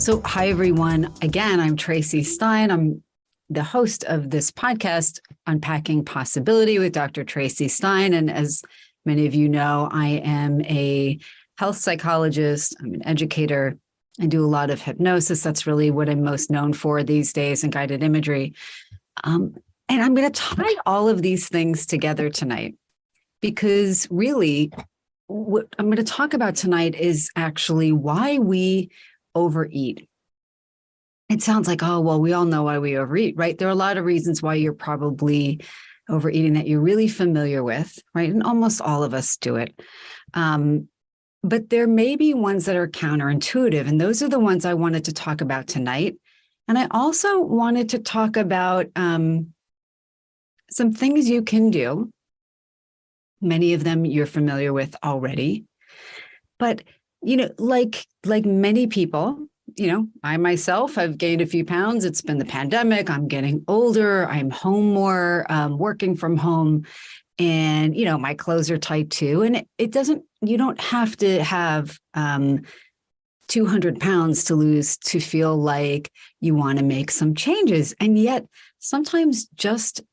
So, hi, everyone. Again, I'm Traci Stein. I'm the host of this podcast, Unpacking Possibility with Dr. Traci Stein. And as many of you know, I am a health psychologist. I'm an educator. I do a lot of hypnosis. That's really what I'm most known for these days, and guided imagery. And I'm going to tie all of these things together tonight because really what I'm going to talk about tonight is actually why we overeat. It sounds like, oh, well, we all know why we overeat, right? There are a lot of reasons why you're probably overeating that you're really familiar with, right? And almost all of us do it. But there may be ones that are counterintuitive, and those are the ones I wanted to talk about tonight. And I also wanted to talk about some things you can do. Many of them you're familiar with already. But, like many people, I myself have gained a few pounds. It's been the pandemic. I'm getting older. I'm home more, working from home. And, my clothes are tight too. And you don't have to have 200 pounds to lose to feel like you want to make some changes. And yet sometimes just,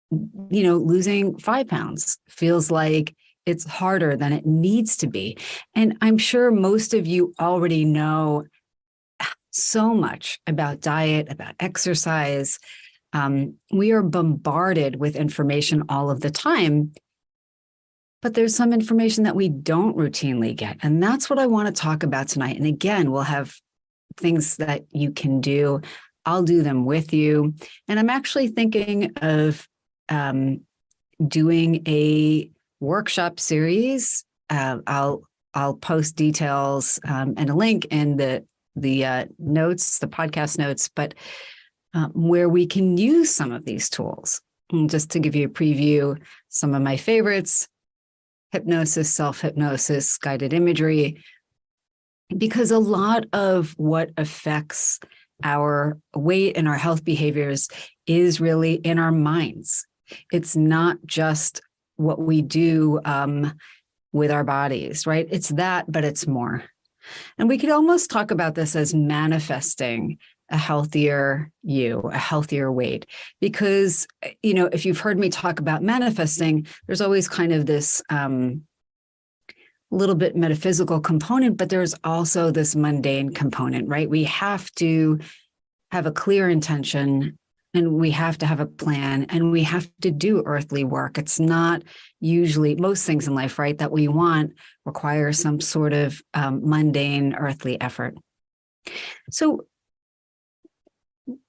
losing 5 pounds feels like it's harder than it needs to be. And I'm sure most of you already know so much about diet, about exercise. We are bombarded with information all of the time, but there's some information that we don't routinely get. And that's what I want to talk about tonight. And again, we'll have things that you can do. I'll do them with you. And I'm actually thinking of doing a workshop series. I'll post details and a link in the notes, the podcast notes, but where we can use some of these tools. And just to give you a preview, some of my favorites: hypnosis, self-hypnosis, guided imagery, because a lot of what affects our weight and our health behaviors is really in our minds. It's not just what we do with our bodies, right? It's that, but it's more. And we could almost talk about this as manifesting a healthier you, a healthier weight. Because, if you've heard me talk about manifesting, there's always kind of this little bit metaphysical component, but there's also this mundane component, right? We have to have a clear intention, and we have to have a plan, and we have to do earthly work. It's not usually, most things in life, right, that we want require some sort of mundane earthly effort. So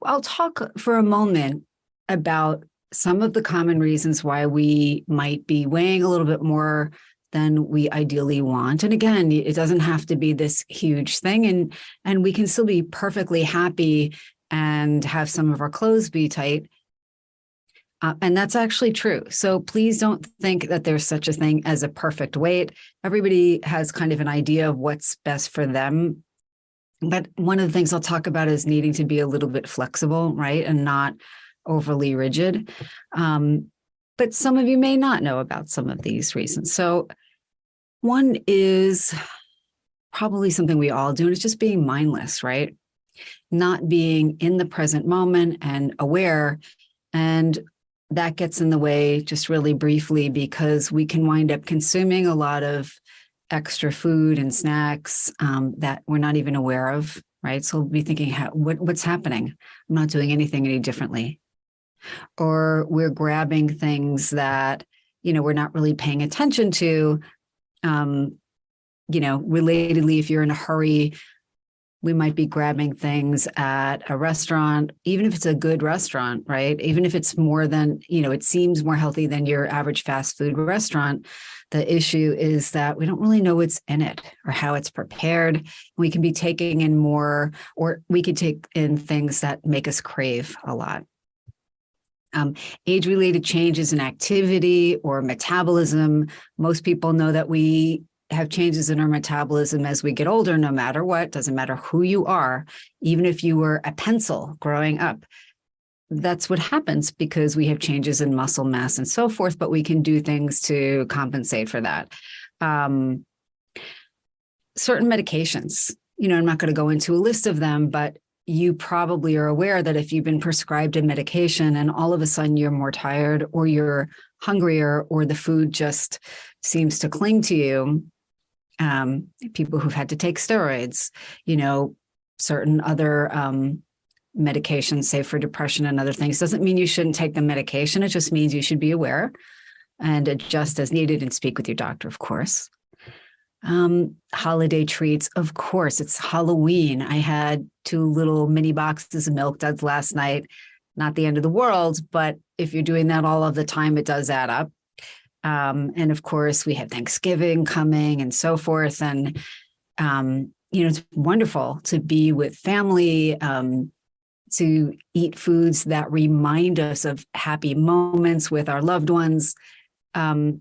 I'll talk for a moment about some of the common reasons why we might be weighing a little bit more than we ideally want. And again, it doesn't have to be this huge thing, and we can still be perfectly happy and have some of our clothes be tight. And that's actually true. So please don't think that there's such a thing as a perfect weight. Everybody has kind of an idea of what's best for them. But one of the things I'll talk about is needing to be a little bit flexible, right? And not overly rigid. But some of you may not know about some of these reasons. So one is probably something we all do, and it's just being mindless, right? Not being in the present moment and aware. And that gets in the way, just really briefly, because we can wind up consuming a lot of extra food and snacks that we're not even aware of, right? So we'll be thinking, what's happening? I'm not doing anything any differently. Or we're grabbing things that, we're not really paying attention to. Relatedly, if you're in a hurry, we might be grabbing things at a restaurant, even if it's a good restaurant, right? Even if it's more than, it seems more healthy than your average fast food restaurant. The issue is that we don't really know what's in it or how it's prepared. We can be taking in more, or we could take in things that make us crave a lot. Age-related changes in activity or metabolism. Most people know that we have changes in our metabolism as we get older, no matter what. Doesn't matter who you are. Even if you were a pencil growing up, that's what happens because we have changes in muscle mass and so forth, but we can do things to compensate for that. Certain medications, I'm not going to go into a list of them, but you probably are aware that if you've been prescribed a medication and all of a sudden you're more tired or you're hungrier or the food just seems to cling to you, people who've had to take steroids, certain other medications, say for depression and other things, doesn't mean you shouldn't take the medication. It just means you should be aware and adjust as needed and speak with your doctor, of course. Holiday treats, of course, it's Halloween. I had 2 little mini boxes of Milk Duds last night. Not the end of the world, but if you're doing that all of the time, it does add up. And of course, we have Thanksgiving coming and so forth. And, it's wonderful to be with family, to eat foods that remind us of happy moments with our loved ones. I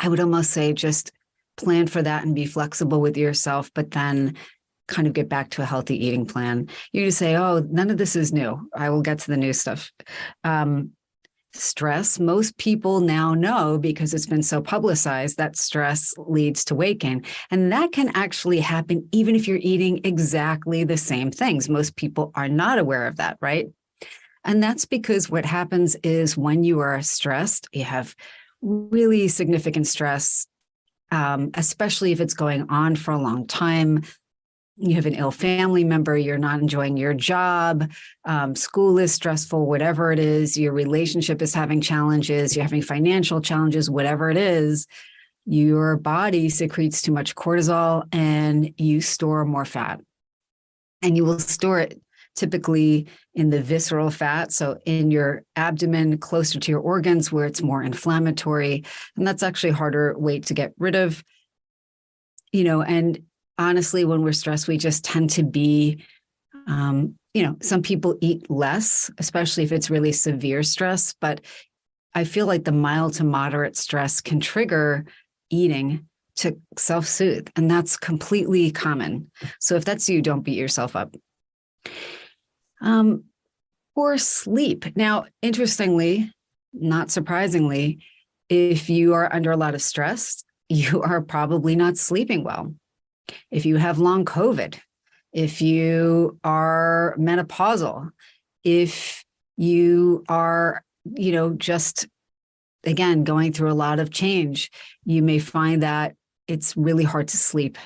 would almost say just plan for that and be flexible with yourself, but then kind of get back to a healthy eating plan. You just say, oh, none of this is new. I will get to the new stuff. Stress, most people now know because it's been so publicized that stress leads to weight gain. And that can actually happen even if you're eating exactly the same things. Most people are not aware of that, right? And that's because what happens is when you are stressed, you have really significant stress, especially if it's going on for a long time. You have an ill family member, you're not enjoying your job, school is stressful, whatever it is, your relationship is having challenges, you're having financial challenges, whatever it is, your body secretes too much cortisol and you store more fat. And you will store it typically in the visceral fat, so in your abdomen, closer to your organs where it's more inflammatory. And that's actually a harder weight to get rid of, and honestly, when we're stressed, we just tend to be, some people eat less, especially if it's really severe stress. But I feel like the mild to moderate stress can trigger eating to self-soothe. And that's completely common. So if that's you, don't beat yourself up. Poor sleep. Now, interestingly, not surprisingly, if you are under a lot of stress, you are probably not sleeping well. If you have long COVID, if you are menopausal, if you are, just, again, going through a lot of change, you may find that it's really hard to sleep.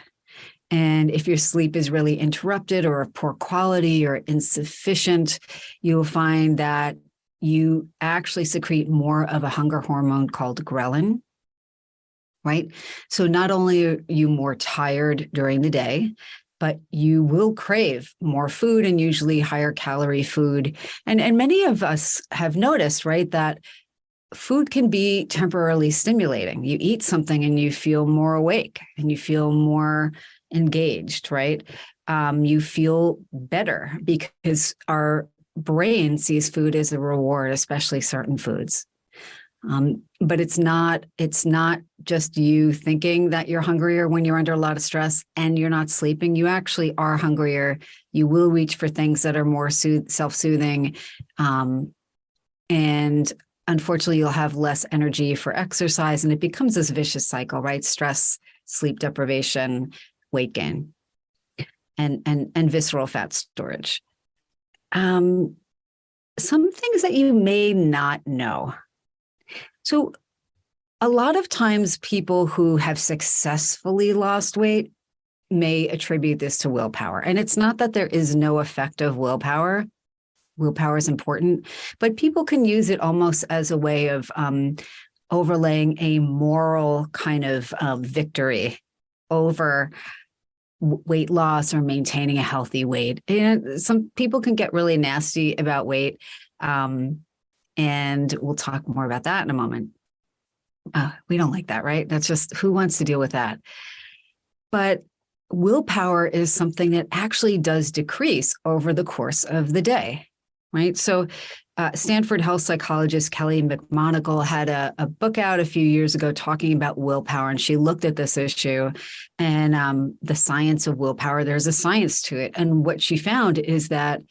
And if your sleep is really interrupted or of poor quality or insufficient, you'll find that you actually secrete more of a hunger hormone called ghrelin. Right? So not only are you more tired during the day, but you will crave more food and usually higher calorie food. And many of us have noticed, right, that food can be temporarily stimulating. You eat something and you feel more awake and you feel more engaged, right? You feel better because our brain sees food as a reward, especially certain foods. But it's not just you thinking that you're hungrier when you're under a lot of stress and you're not sleeping. You actually are hungrier. You will reach for things that are more self-soothing. And unfortunately, you'll have less energy for exercise. And it becomes this vicious cycle, right? Stress, sleep deprivation, weight gain, and visceral fat storage. Some things that you may not know. So a lot of times people who have successfully lost weight may attribute this to willpower. And it's not that there is no effect of willpower. Willpower is important, but people can use it almost as a way of overlaying a moral kind of victory over weight loss or maintaining a healthy weight. And some people can get really nasty about weight. And we'll talk more about that in a moment. We don't like that, right? That's just, who wants to deal with that? But willpower is something that actually does decrease over the course of the day, right? So Stanford health psychologist Kelly McMonigal had a book out a few years ago talking about willpower, and she looked at this issue and the science of willpower. There's a science to it. And what she found is that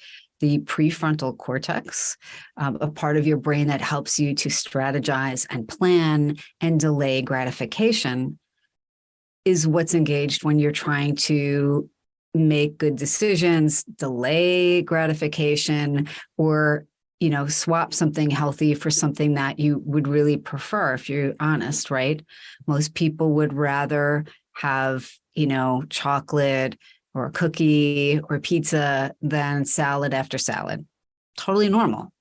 the prefrontal cortex, a part of your brain that helps you to strategize and plan and delay gratification, is what's engaged when you're trying to make good decisions, delay gratification, or, swap something healthy for something that you would really prefer, if you're honest, right? Most people would rather have, chocolate or a cookie or pizza than salad after salad. Totally normal.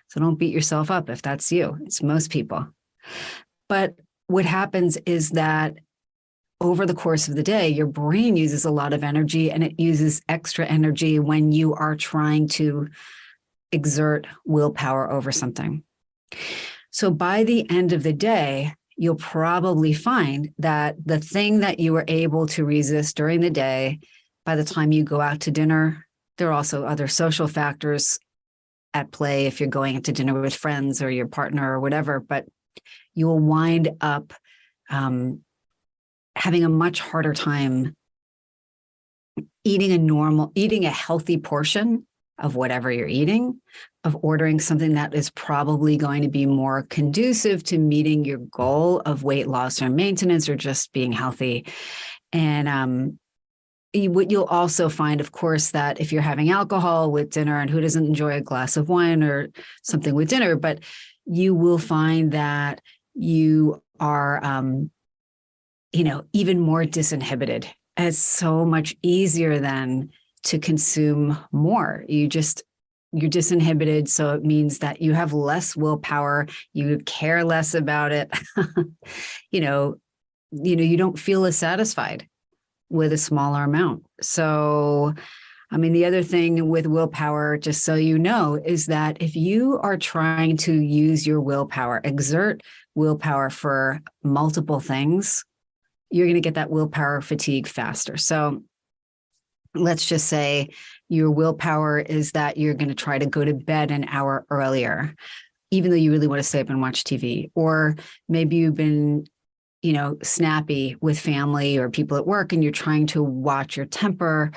So don't beat yourself up if that's you. It's most people. But what happens is that over the course of the day, your brain uses a lot of energy, and it uses extra energy when you are trying to exert willpower over something. So by the end of the day, you'll probably find that the thing that you were able to resist during the day, by the time you go out to dinner, there are also other social factors at play if you're going to dinner with friends or your partner or whatever, but you will wind up having a much harder time eating a healthy portion of whatever you're eating, of ordering something that is probably going to be more conducive to meeting your goal of weight loss or maintenance or just being healthy. And what you'll also find, of course, that if you're having alcohol with dinner, and who doesn't enjoy a glass of wine or something with dinner, but you will find that you are, even more disinhibited. And it's so much easier then to consume more. You're disinhibited. So it means that you have less willpower. You care less about it. You don't feel as satisfied with a smaller amount. So, the other thing with willpower, just so you know, is that if you are trying to use your willpower, exert willpower for multiple things, you're going to get that willpower fatigue faster. So let's just say your willpower is that you're going to try to go to bed an hour earlier, even though you really want to stay up and watch TV. Or maybe you've been, snappy with family or people at work, and you're trying to watch your temper.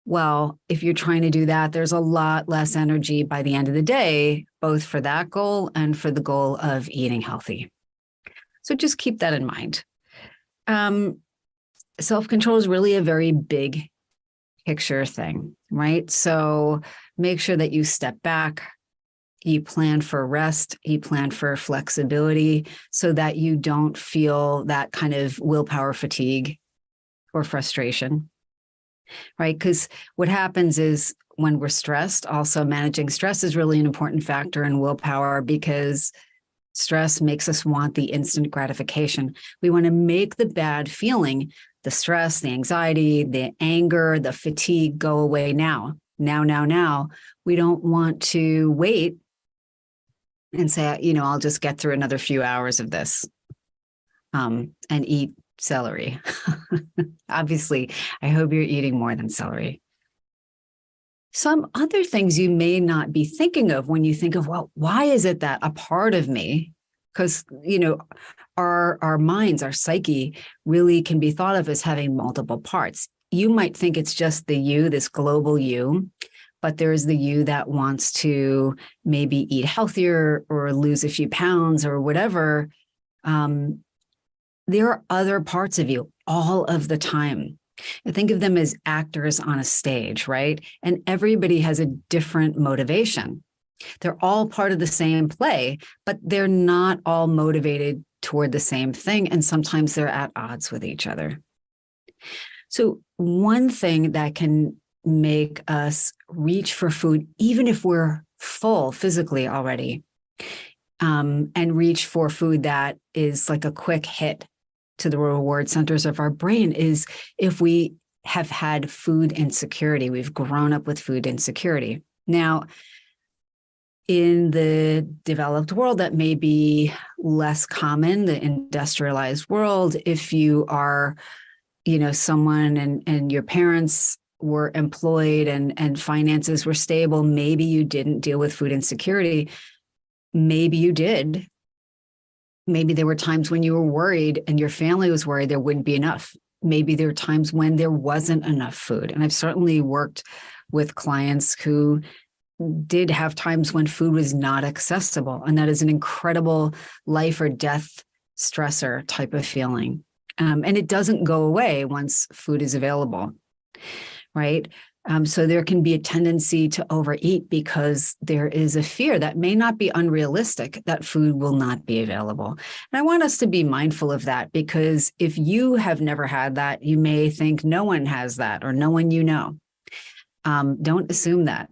Well, if you're trying to do that, there's a lot less energy by the end of the day, both for that goal and for the goal of eating healthy. So just keep that in mind. Self-control is really a very big picture thing, right? So make sure that you step back, you plan for rest, you plan for flexibility so that you don't feel that kind of willpower fatigue or frustration, right? Because what happens is when we're stressed, also managing stress is really an important factor in willpower, because stress makes us want the instant gratification. We want to make the bad feeling, the stress, the anxiety, the anger, the fatigue go away now. Now. We don't want to wait and say, I'll just get through another few hours of this and eat celery. Obviously, I hope you're eating more than celery. Some other things you may not be thinking of when you think of, well, why is it that a part of me, because, our minds, our psyche really can be thought of as having multiple parts. You might think it's just the you, this global you, but there's the you that wants to maybe eat healthier or lose a few pounds or whatever. There are other parts of you all of the time. I think of them as actors on a stage, right? And everybody has a different motivation. They're all part of the same play, but they're not all motivated toward the same thing. And sometimes they're at odds with each other. So one thing that can make us reach for food, even if we're full physically already, and reach for food that is like a quick hit to the reward centers of our brain, is if we have had food insecurity. We've grown up with food insecurity. Now, in the developed world, that may be less common, the industrialized world. If you are, someone and your parents were employed and finances were stable, maybe you didn't deal with food insecurity. Maybe you did. Maybe there were times when you were worried and your family was worried there wouldn't be enough. Maybe there were times when there wasn't enough food. And I've certainly worked with clients who did have times when food was not accessible. And that is an incredible life or death stressor type of feeling. And it doesn't go away once food is available, right? So there can be a tendency to overeat because there is a fear that may not be unrealistic that food will not be available. And I want us to be mindful of that, because if you have never had that, you may think no one has that or no one you know. Don't assume that.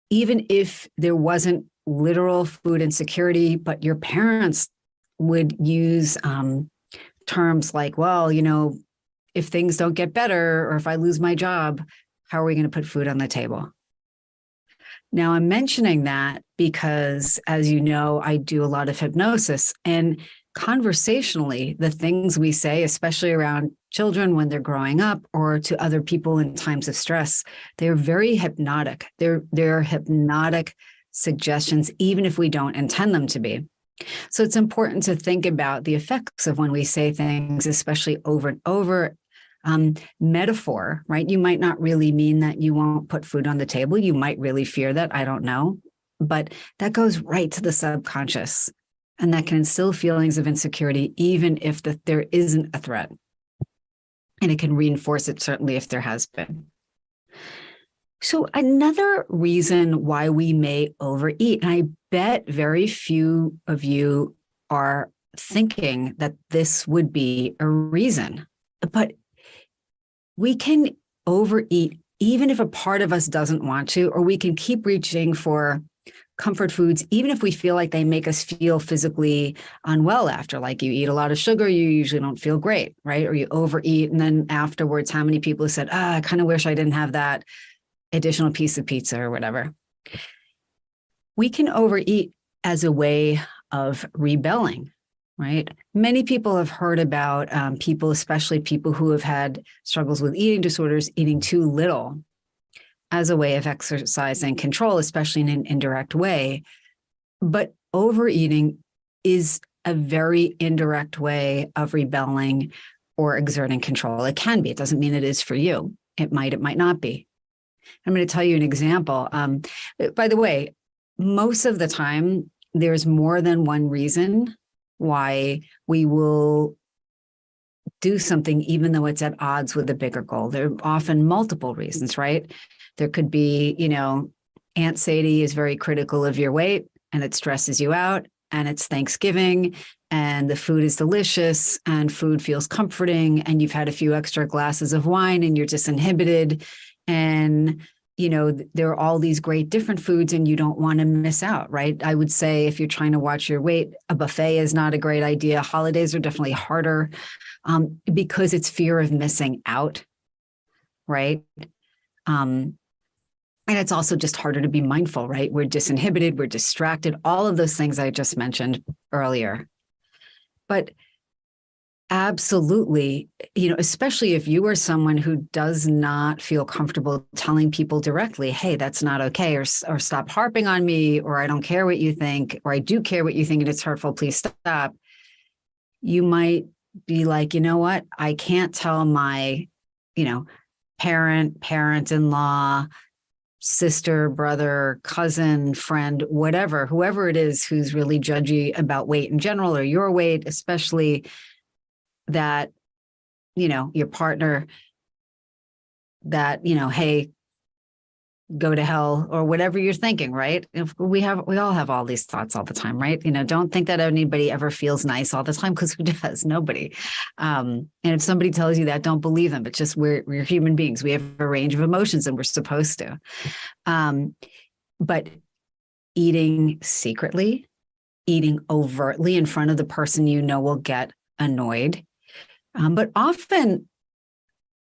Even if there wasn't literal food insecurity, but your parents would use terms like, well, if things don't get better or if I lose my job, how are we going to put food on the table? Now, I'm mentioning that because, as you know, I do a lot of hypnosis, and conversationally, the things we say, especially around children when they're growing up or to other people in times of stress, they're very hypnotic. They're hypnotic suggestions, even if we don't intend them to be. So it's important to think about the effects of when we say things, especially over and over. Metaphor, right? You might not really mean that you won't put food on the table. You might really fear that. I don't know. But that goes right to the subconscious. And that can instill feelings of insecurity, even if there isn't a threat. And it can reinforce it, certainly, if there has been. So another reason why we may overeat, and I bet very few of you are thinking that this would be a reason, but we can overeat even if a part of us doesn't want to, or we can keep reaching for comfort foods, even if we feel like they make us feel physically unwell after. Like you eat a lot of sugar, you usually don't feel great, right? Or you overeat, and then afterwards, how many people have said, I kind of wish I didn't have that additional piece of pizza or whatever. We can overeat as a way of rebelling, right? Many people have heard about people, especially people who have had struggles with eating disorders, eating too little as a way of exercising control, especially in an indirect way. But overeating is a very indirect way of rebelling or exerting control. It can be. It doesn't mean it is for you. It might not be. I'm going to tell you an example. By the way, most of the time, there's more than one reason why we will do something, even though it's at odds with a bigger goal. There are often multiple reasons, right? There could be, Aunt Sadie is very critical of your weight and it stresses you out, and it's Thanksgiving and the food is delicious and food feels comforting, and you've had a few extra glasses of wine and you're disinhibited, and there are all these great different foods and you don't want to miss out, right? I would say if you're trying to watch your weight, a buffet is not a great idea. Holidays are definitely harder because it's fear of missing out, right? And it's also just harder to be mindful, right? We're disinhibited, we're distracted, all of those things I just mentioned earlier. But absolutely, especially if you are someone who does not feel comfortable telling people directly, hey, that's not okay, or stop harping on me, or I don't care what you think, or I do care what you think and it's hurtful, please stop. You might be like, you know what? I can't tell my, parent-in-law, sister, brother, cousin, friend, whatever, whoever it is who's really judgy about weight in general, or your weight, especially, that, your partner, that, hey, go to hell, or whatever you're thinking, right? We all have all these thoughts all the time, right? Don't think that anybody ever feels nice all the time, because who does? Nobody. And if somebody tells you that, don't believe them. It's just we're human beings. We have a range of emotions and we're supposed to. But eating secretly, eating overtly in front of the person will get annoyed. But often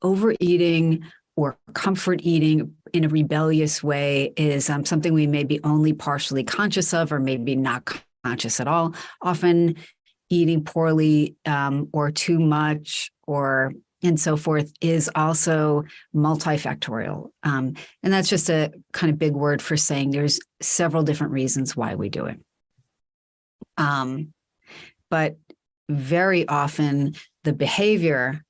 overeating or comfort eating in a rebellious way is something we may be only partially conscious of, or maybe not conscious at all. Often eating poorly or too much and so forth is also multifactorial. And that's just a kind of big word for saying there's several different reasons why we do it. But very often the behavior,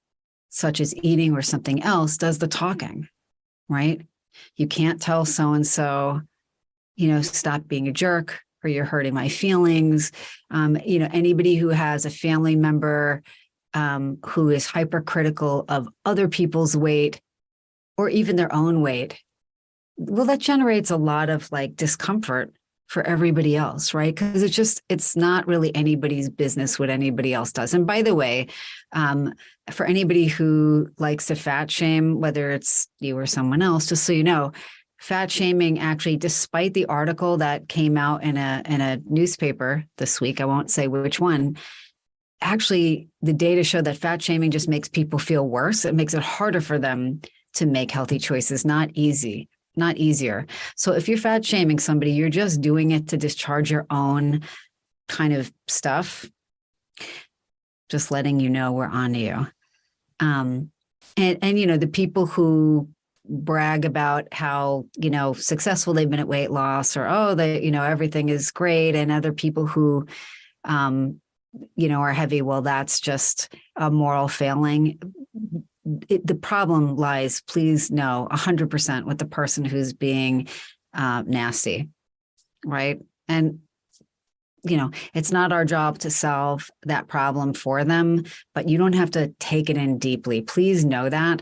such as eating or something else, does the talking, right? You can't tell so-and-so, stop being a jerk, or you're hurting my feelings. Anybody who has a family member who is hypercritical of other people's weight or even their own weight, well, that generates a lot of like discomfort for everybody else, right? Because it's not really anybody's business what anybody else does. And by the way, for anybody who likes to fat shame, whether it's you or someone else, just so you know, fat shaming actually, despite the article that came out in a newspaper this week, I won't say which one, actually the data show that fat shaming just makes people feel worse. It makes it harder for them to make healthy choices, not easier. So if you're fat shaming somebody, you're just doing it to discharge your own kind of stuff. Just letting you know we're on to you. And the people who brag about how, successful they've been at weight loss, or, everything is great. And other people who, are heavy. Well, that's just a moral failing. The problem lies, please know, 100% with the person who's being nasty, right? And, it's not our job to solve that problem for them, but you don't have to take it in deeply. Please know that.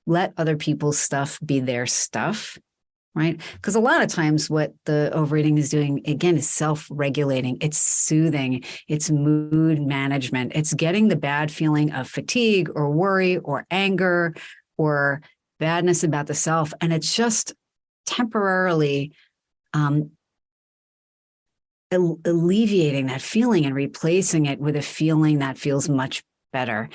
Let other people's stuff be their stuff, right? Because a lot of times what the overeating is doing, again, is self-regulating. It's soothing. It's mood management. It's getting the bad feeling of fatigue or worry or anger or badness about the self. And it's just temporarily alleviating that feeling and replacing it with a feeling that feels much better.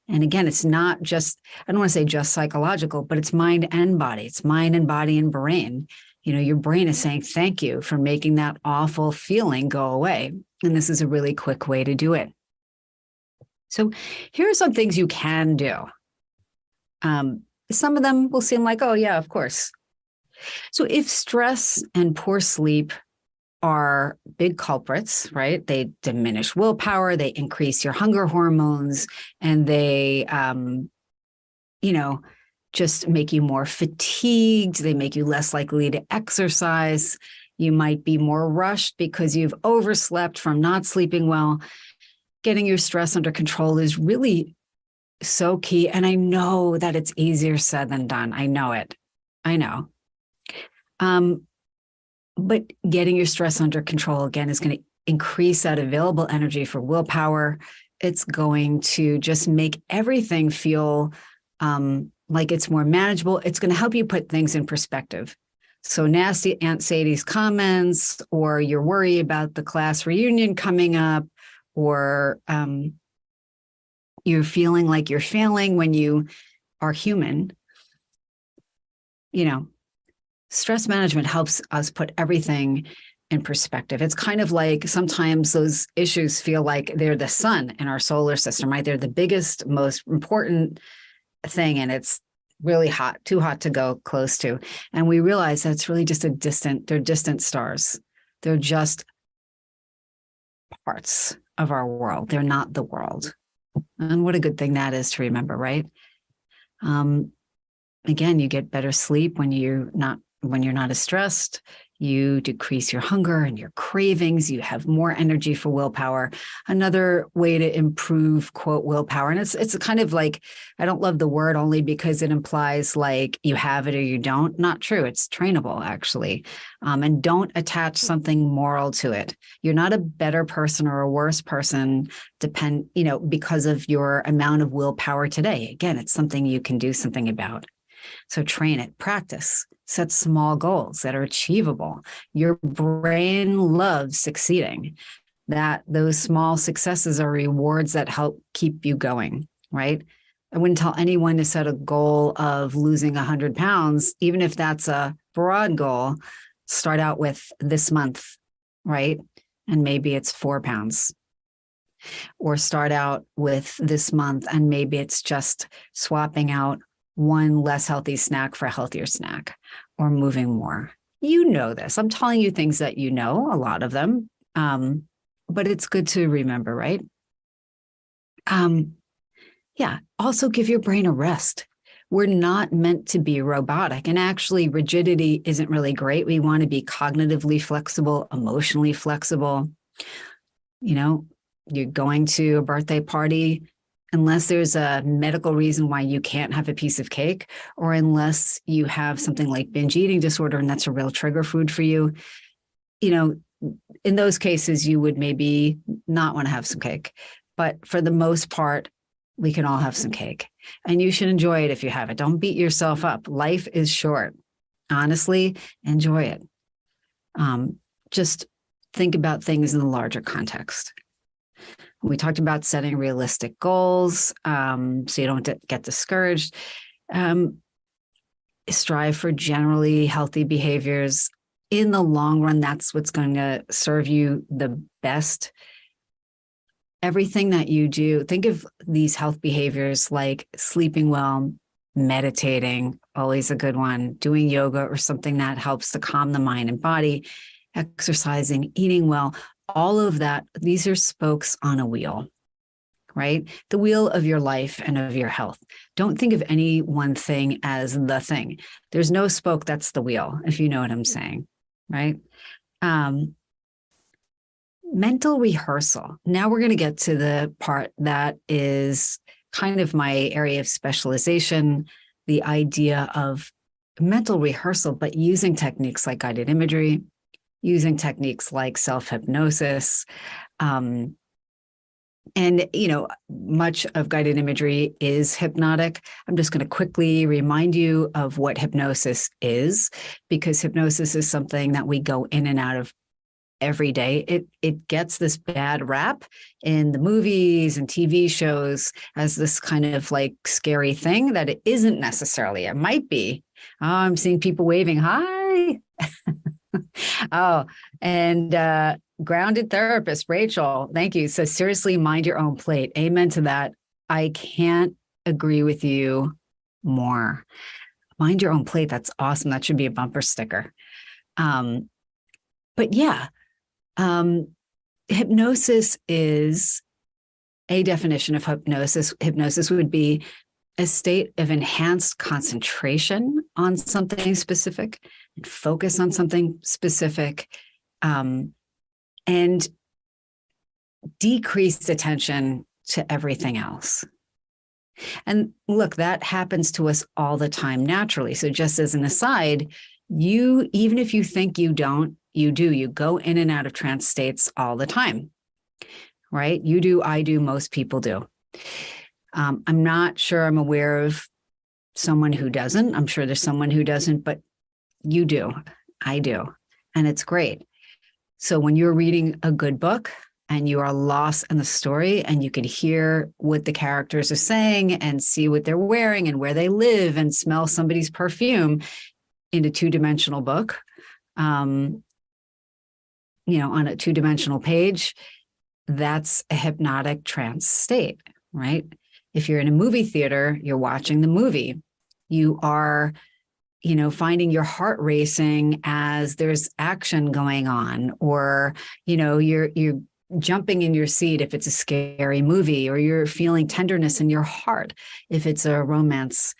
And again, it's not just, I don't want to say just psychological, but it's mind and body. It's mind and body and brain. Your brain is saying, thank you for making that awful feeling go away. And this is a really quick way to do it. So here are some things you can do. Some of them will seem like, oh yeah, of course. So if stress and poor sleep are big culprits, right? They diminish willpower, they increase your hunger hormones, and they, just make you more fatigued. They make you less likely to exercise. You might be more rushed because you've overslept from not sleeping well. Getting your stress under control is really so key. And I know that it's easier said than done. I know it. I know. But getting your stress under control, again, is going to increase that available energy for willpower. It's going to just make everything feel like it's more manageable. It's going to help you put things in perspective. So nasty Aunt Sadie's comments, or your worry about the class reunion coming up, or you're feeling like you're failing when you are human, stress management helps us put everything in perspective. It's kind of like sometimes those issues feel like they're the sun in our solar system, right? They're the biggest, most important thing, and it's really hot, too hot to go close to. And we realize that's really just they're distant stars. They're just parts of our world. They're not the world. And what a good thing that is to remember, right? Again, you get better sleep when you're not as stressed. You decrease your hunger and your cravings. You have more energy for willpower. Another way to improve, quote, willpower. And it's kind of like, I don't love the word only because it implies like you have it or you don't. Not true. It's trainable, actually. And don't attach something moral to it. You're not a better person or a worse person because of your amount of willpower today. Again, it's something you can do something about. So train it, practice, set small goals that are achievable. Your brain loves succeeding. Those small successes are rewards that help keep you going, right? I wouldn't tell anyone to set a goal of losing 100 pounds, even if that's a broad goal. Start out with this month, right? And maybe it's 4 pounds. Or start out with this month and maybe it's just swapping out one less healthy snack for a healthier snack, or moving more. You know this. I'm telling you things that you know, a lot of them, but it's good to remember, right? Also give your brain a rest. We're not meant to be robotic, and actually rigidity isn't really great. We want to be cognitively flexible, emotionally flexible. You're going to a birthday party, unless there's a medical reason why you can't have a piece of cake, or unless you have something like binge eating disorder and that's a real trigger food for you, in those cases, you would maybe not want to have some cake. But for the most part, we can all have some cake, and you should enjoy it if you have it. Don't beat yourself up. Life is short. Honestly, enjoy it. Just think about things in the larger context. We talked about setting realistic goals so you don't get discouraged. Strive for generally healthy behaviors. In the long run, that's what's going to serve you the best. Everything that you do, think of these health behaviors like sleeping well, meditating, always a good one, doing yoga or something that helps to calm the mind and body, exercising, eating well, all of that. These are spokes on a wheel, right? The wheel of your life and of your health. Don't think of any one thing as the thing. There's no spoke, that's the wheel, if you know what I'm saying, right? Mental rehearsal. Now we're going to get to the part that is kind of my area of specialization, the idea of mental rehearsal, but using techniques like guided imagery, using techniques like self-hypnosis. And, much of guided imagery is hypnotic. I'm just going to quickly remind you of what hypnosis is, because hypnosis is something that we go in and out of every day. It gets this bad rap in the movies and TV shows as this kind of like scary thing that it isn't necessarily. It might be. Oh, I'm seeing people waving. Hi. Oh, and grounded therapist, Rachel. Thank you. So seriously, mind your own plate. Amen to that. I can't agree with you more. Mind your own plate. That's awesome. That should be a bumper sticker. But yeah, hypnosis is a definition of hypnosis. Hypnosis would be a state of enhanced concentration on something specific and focus on something specific, and decreased attention to everything else. And look, that happens to us all the time naturally. So just as an aside, even if you think you don't, you do. You go in and out of trance states all the time, right? You do, I do, most people do. I'm not sure I'm aware of someone who doesn't. I'm sure there's someone who doesn't, but you do. I do. And it's great. So when you're reading a good book and you are lost in the story and you can hear what the characters are saying and see what they're wearing and where they live and smell somebody's perfume in a two-dimensional book, on a two-dimensional page, that's a hypnotic trance state, right? If you're in a movie theater, you're watching the movie. You are, finding your heart racing as there's action going on, or, you're jumping in your seat if it's a scary movie, or you're feeling tenderness in your heart if it's a romance.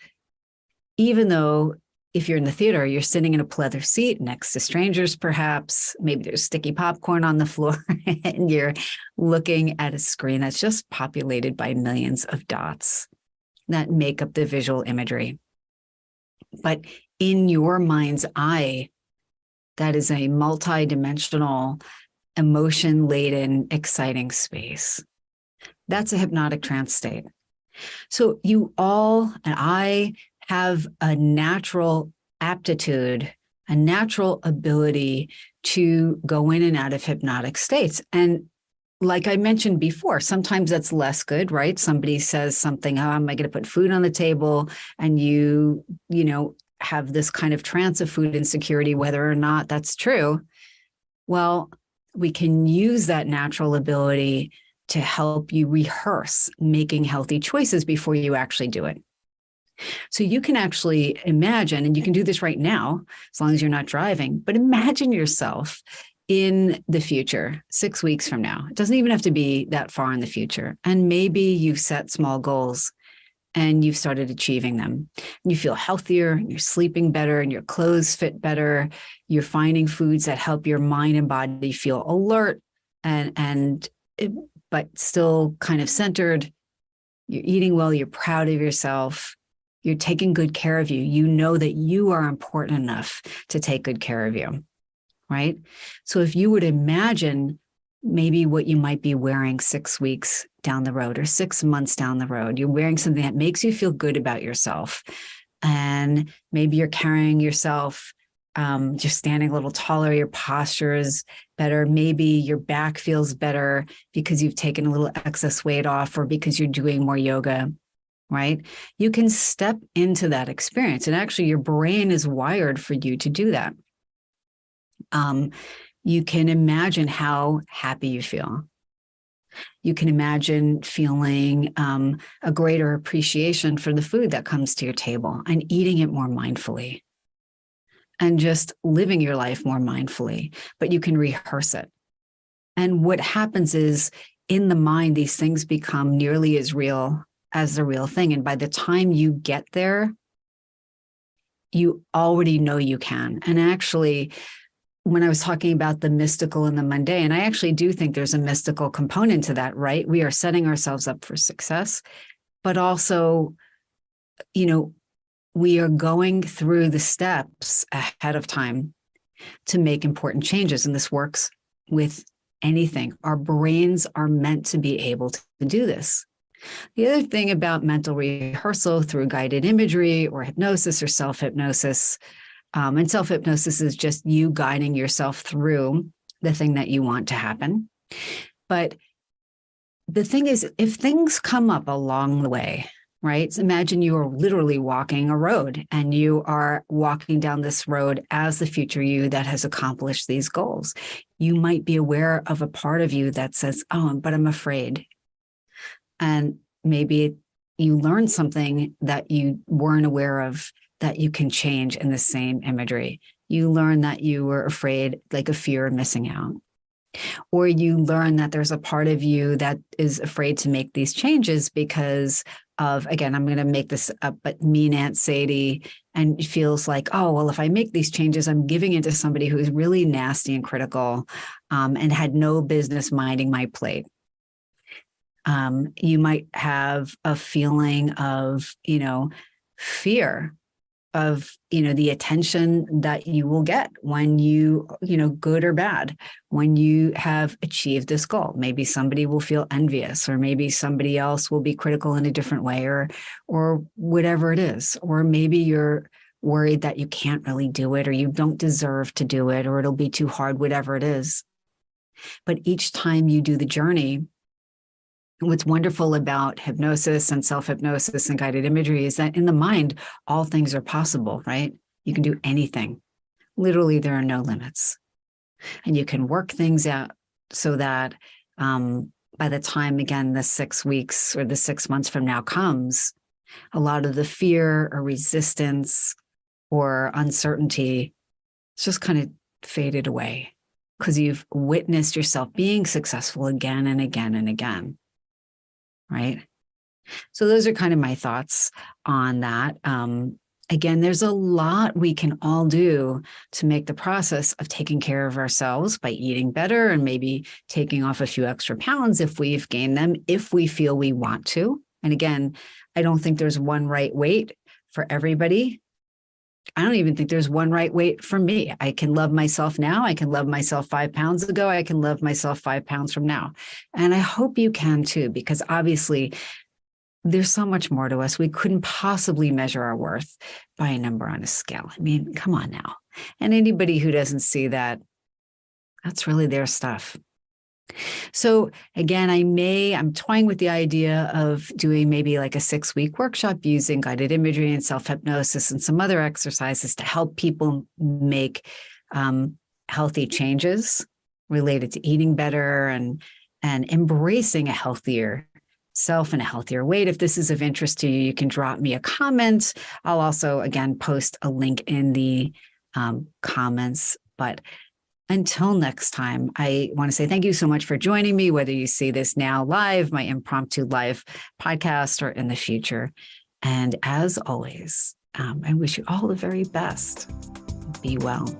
Even though if you're in the theater, you're sitting in a pleather seat next to strangers, perhaps, maybe there's sticky popcorn on the floor and you're looking at a screen that's just populated by millions of dots that make up the visual imagery. But in your mind's eye, that is a multi-dimensional, emotion-laden, exciting space. That's a hypnotic trance state. So you all and I have a natural aptitude, a natural ability to go in and out of hypnotic states. And like I mentioned before, sometimes that's less good, right? Somebody says something, how am I going to put food on the table? And you have this kind of trance of food insecurity, whether or not that's true. Well, we can use that natural ability to help you rehearse making healthy choices before you actually do it. So you can actually imagine, and you can do this right now, as long as you're not driving, but imagine yourself in the future, 6 weeks from now. It doesn't even have to be that far in the future. And maybe you've set small goals and you've started achieving them. And you feel healthier, and you're sleeping better, and your clothes fit better. You're finding foods that help your mind and body feel alert but still kind of centered. You're eating well, you're proud of yourself, you're taking good care of you. You know that you are important enough to take good care of you, right? So if you would imagine maybe what you might be wearing 6 weeks down the road or 6 months down the road, you're wearing something that makes you feel good about yourself. And maybe you're carrying yourself, just standing a little taller, your posture is better. Maybe your back feels better because you've taken a little excess weight off or because you're doing more yoga, right? You can step into that experience. And actually, your brain is wired for you to do that. You can imagine how happy you feel. You can imagine feeling a greater appreciation for the food that comes to your table and eating it more mindfully and just living your life more mindfully, but you can rehearse it. And what happens is in the mind, these things become nearly as real as the real thing. And by the time you get there, you already know you can. And actually, when I was talking about the mystical and the mundane, I actually do think there's a mystical component to that, right? We are setting ourselves up for success, but also, we are going through the steps ahead of time to make important changes. And this works with anything. Our brains are meant to be able to do this. The other thing about mental rehearsal through guided imagery or hypnosis or self-hypnosis, and self-hypnosis is just you guiding yourself through the thing that you want to happen. But the thing is, if things come up along the way, right? So imagine you are literally walking a road and you are walking down this road as the future you that has accomplished these goals. You might be aware of a part of you that says, oh, but I'm afraid. And maybe you learn something that you weren't aware of that you can change in the same imagery. You learn that you were afraid, like a fear of missing out. Or you learn that there's a part of you that is afraid to make these changes because of, again, I'm going to make this up, but mean Aunt Sadie, and feels like, oh, well, if I make these changes, I'm giving it to somebody who is really nasty and critical, and had no business minding my plate. You might have a feeling of, fear of, the attention that you will get when you, good or bad, when you have achieved this goal. Maybe somebody will feel envious, or maybe somebody else will be critical in a different way, or whatever it is. Or maybe you're worried that you can't really do it, or you don't deserve to do it, or it'll be too hard, whatever it is. But each time you do the journey, what's wonderful about hypnosis and self-hypnosis and guided imagery is that in the mind, all things are possible, right? You can do anything. Literally, there are no limits. And you can work things out so that by the time, again, the 6 weeks or the 6 months from now comes, a lot of the fear or resistance or uncertainty, it's just kind of faded away because you've witnessed yourself being successful again and again and again. Right? So those are kind of my thoughts on that. Again, there's a lot we can all do to make the process of taking care of ourselves by eating better and maybe taking off a few extra pounds if we've gained them, if we feel we want to. And again, I don't think there's one right weight for everybody. I don't even think there's one right weight for me. I can love myself now. I can love myself 5 pounds ago. I can love myself 5 pounds from now. And I hope you can too, because obviously there's so much more to us. We couldn't possibly measure our worth by a number on a scale. I mean, come on now. And anybody who doesn't see that, that's really their stuff. So again, I'm toying with the idea of doing maybe like a 6-week workshop using guided imagery and self-hypnosis and some other exercises to help people make healthy changes related to eating better and embracing a healthier self and a healthier weight. If this is of interest to you, you can drop me a comment. I'll also, again, post a link in the comments. But until next time, I want to say thank you so much for joining me, whether you see this now live, my impromptu live podcast, or in the future. And as always, I wish you all the very best. Be well.